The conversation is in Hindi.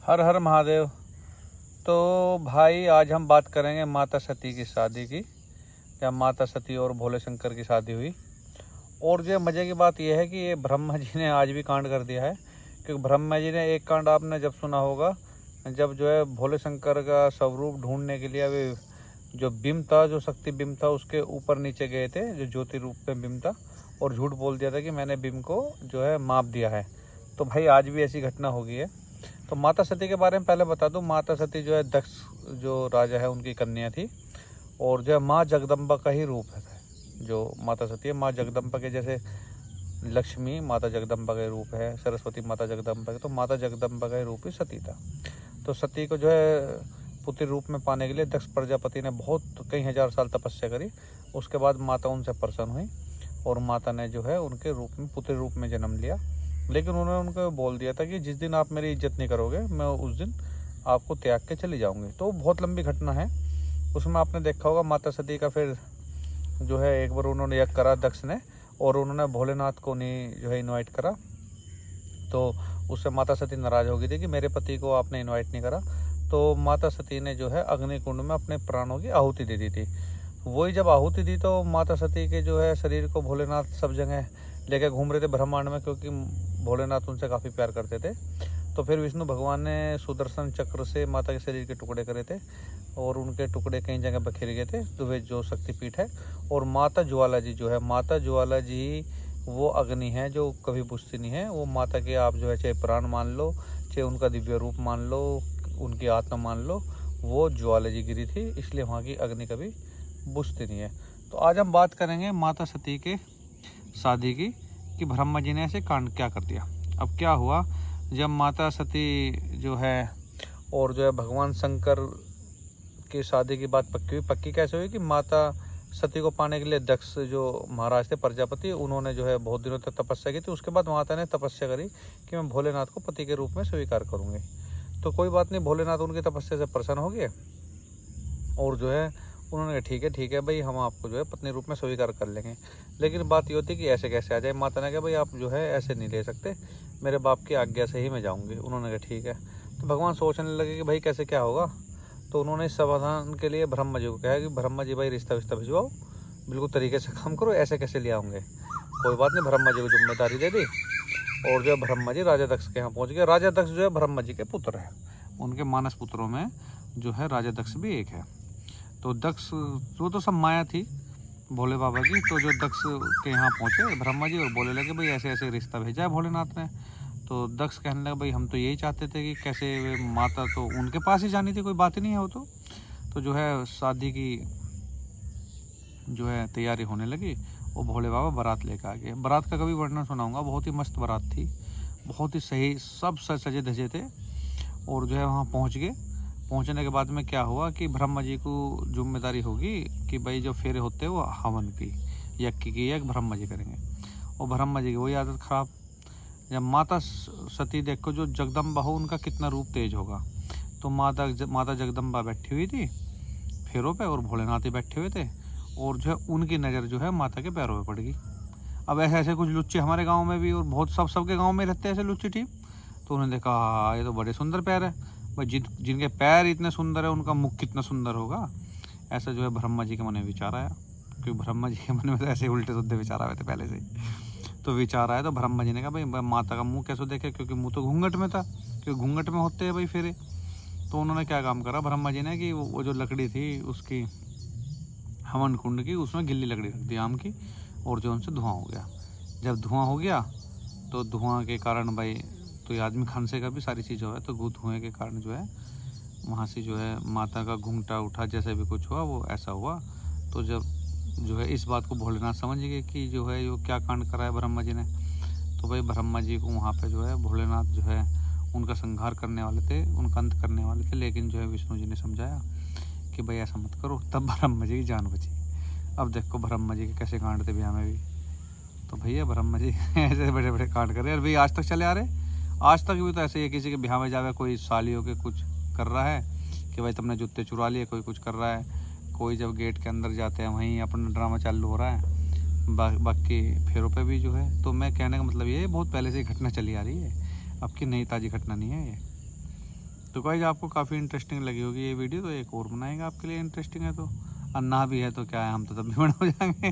हर हर महादेव। तो भाई आज हम बात करेंगे माता सती की शादी की, जब माता सती और भोले शंकर की शादी हुई। और जो मज़े की बात यह है कि ये ब्रह्मा जी ने आज भी कांड कर दिया है, क्योंकि ब्रह्मा जी ने एक कांड आपने जब सुना होगा, जब जो है भोले शंकर का स्वरूप ढूंढने के लिए अभी जो बिंब था, जो शक्ति बिंब था, उसके ऊपर नीचे गए थे, जो ज्योति रूप में बिंब था, और झूठ बोल दिया था कि मैंने बिंब को जो है माप दिया है। तो भाई आज भी ऐसी घटना हो गई है। तो माता सती के बारे में पहले बता दूं। माता सती जो है दक्ष जो राजा है उनकी कन्या थी, और जो है माँ जगदम्बा का ही रूप है। जो माता सती है माँ जगदम्बा के जैसे लक्ष्मी माता जगदम्बा का रूप है, सरस्वती माता जगदम्बा के, तो माता जगदम्बा का ही रूप ही सती था। तो सती को जो है पुत्र रूप में पाने के लिए दक्ष प्रजापति ने बहुत कई हजार साल तपस्या करी। उसके बाद माता उनसे प्रसन्न हुई और माता ने जो है उनके रूप में पुत्र रूप में जन्म लिया। लेकिन उन्होंने उनको बोल दिया था कि जिस दिन आप मेरी इज्जत नहीं करोगे मैं उस दिन आपको त्याग के चली जाऊंगी। तो बहुत लंबी घटना है, उसमें आपने देखा होगा माता सती का फिर जो है एक बार उन्होंने यज्ञ करा दक्ष ने, और उन्होंने भोलेनाथ को नहीं जो है इनवाइट करा। तो उससे माता सती नाराज हो गई थी कि मेरे पति को आपने इनवाइट नहीं करा। तो माता सती ने जो है अग्निकुंड में अपने प्राणों की आहुति दे दी थी। वही जब आहुति दी तो माता सती के जो है शरीर को भोलेनाथ सब जगह लेकर घूम रहे थे ब्रह्मांड में, क्योंकि भोलेनाथ उनसे काफ़ी प्यार करते थे। तो फिर विष्णु भगवान ने सुदर्शन चक्र से माता के शरीर के टुकड़े करे थे, और उनके टुकड़े कई जगह बखेर गए थे। तो वे जो शक्तिपीठ है, और माता ज्वाला जी जो है, माता ज्वाला जी वो अग्नि है जो कभी बुझती नहीं है। वो माता के आप जो है चाहे प्राण मान लो, चाहे उनका दिव्य रूप मान लो, उनकी आत्मा मान लो, वो ज्वाला जी गिरी थी, इसलिए वहाँ की अग्नि कभी बुझती नहीं है। तो आज हम बात करेंगे माता सती के शादी की, कि ब्रह्मा जी ने ऐसे कांड क्या कर दिया। अब क्या हुआ, जब माता सती जो है और जो है भगवान शंकर की शादी की बात पक्की हुई। पक्की कैसे हुई कि माता सती को पाने के लिए दक्ष जो महाराज थे प्रजापति, उन्होंने जो है बहुत दिनों तक तपस्या की थी। उसके बाद माता ने तपस्या करी कि मैं भोलेनाथ को पति के रूप में स्वीकार करूँगी। तो कोई बात नहीं, भोलेनाथ उनकी तपस्या से प्रसन्न हो गए, और जो है उन्होंने कहा ठीक है भाई, हम आपको जो है पत्नी रूप में स्वीकार कर लेंगे। लेकिन बात ये होती कि ऐसे कैसे आ जाए। माता ने कहा भाई आप जो है ऐसे नहीं ले सकते, मेरे बाप की आज्ञा से ही मैं जाऊंगी। उन्होंने कहा ठीक है। तो भगवान सोचने लगे कि भाई कैसे क्या होगा। तो उन्होंने इस समाधान के लिए ब्रह्मा जी को कहा कि ब्रह्मा जी भाई रिश्ता विश्ता भिजवाओ, बिल्कुल तरीके से काम करो, ऐसे कैसे ले आऊँगे। कोई बात नहीं, ब्रह्मा जी को जिम्मेदारी दे दी, और जो है ब्रह्मा जी राजा दक्ष के यहाँ पहुँच गए। राजा दक्ष जो है ब्रह्मा जी के पुत्र है, उनके मानस पुत्रों में जो है राजा दक्ष भी एक है। तो दक्ष वो तो सब माया थी भोले बाबा की। तो जो दक्ष के यहाँ पहुँचे ब्रह्मा जी और बोले लगे भाई ऐसे ऐसे रिश्ता भेजा है भोलेनाथ ने। तो दक्ष कहने लगा भाई हम तो यही चाहते थे कि कैसे माता तो उनके पास ही जानी थी, कोई बात ही नहीं है वो तो जो है शादी की जो है तैयारी होने लगी। वो भोले बाबा बारात लेकर आ गए। बारात का कभी वर्णन सुनाऊंगा, बहुत ही मस्त बारात थी, बहुत ही सही, सब सजे धजे थे। और जो है वहाँ पहुँच गए। पहुंचने के बाद में क्या हुआ कि ब्रह्मा जी को जिम्मेदारी होगी कि भाई जो फेरे होते हैं वो हवन की, यज्ञ की यज्ञ ब्रह्मा जी करेंगे। और ब्रह्मा जी की वही आदत खराब, जब माता सती देखो जो जगदम्बा हो उनका कितना रूप तेज होगा। तो माता जगदम्बा बैठी हुई थी फेरों पे, और भोलेनाथ ही बैठे हुए थे, और जो है उनकी नज़र जो है माता के पैरों में पड़ गई। अब ऐसे ऐसे कुछ लुच्चे हमारे गाँव में भी, और बहुत सबके गाँव में रहते हैं ऐसे लुच्चे टीम। तो उन्होंने देखा हाँ ये तो बड़े सुंदर पैर है भाई, जिनके पैर इतने सुंदर है उनका मुख कितना सुंदर होगा। ऐसा जो है ब्रह्मा जी के मन में विचार आया, क्योंकि ब्रह्मा जी के मन में तो ऐसे उल्टे सुद्दे विचार आए थे पहले से ही। तो विचार आया तो ब्रह्मा जी ने कहा भाई माता का मुंह कैसे देखे, क्योंकि मुंह तो घूंघट में था, क्योंकि घूंघट में होते हैं भाई फेरे। तो उन्होंने क्या काम करा ब्रह्मा जी ने कि वो जो लकड़ी थी उसकी हवन कुंड की, उसमें गिल्ली लकड़ी रख दी आम की, और जो उनसे धुआं हो गया। जब धुआं हो गया तो धुआं के कारण भाई तो ये आदमी खांसे का भी सारी चीज़ हो है, तो धुएँ के कारण जो है वहाँ से जो है माता का घूंघटा उठा, जैसे भी कुछ हुआ वो ऐसा हुआ। तो जब जो है इस बात को भोलेनाथ समझ गए कि जो है ये क्या कांड करा है ब्रह्मा जी ने। तो भाई ब्रह्मा जी को वहाँ पे जो है भोलेनाथ जो है उनका संहार करने वाले थे, उनका अंत करने वाले थे। लेकिन जो है विष्णु जी ने समझाया कि भाई ऐसा मत करो, तब ब्रह्मा जी की जान बची। अब देखो ब्रह्मा जी के कैसे कांड थे ब्याह में भी। तो भैया ब्रह्मा जी ऐसे बड़े बड़े कांड कर रहे हैं, भाई आज तक चले आ रहे। आज तक भी तो ऐसे ही किसी के ब्याह में जावे, कोई सालियों के कुछ कर रहा है कि भाई तुमने जूते चुरा लिए, कोई कुछ कर रहा है, कोई जब गेट के अंदर जाते हैं वहीं अपना ड्रामा चालू हो रहा है। बाकी फेरों पे भी जो है। तो मैं कहने का मतलब ये बहुत पहले से ही घटना चली आ रही है, अब की नई ताज़ी घटना नहीं है ये। तो गाइस आपको काफ़ी इंटरेस्टिंग लगी होगी ये वीडियो, तो एक और बनाएंगे आपके लिए इंटरेस्टिंग है तो, और ना भी है तो क्या है, हम तो तब भी बड़े हो जाएंगे।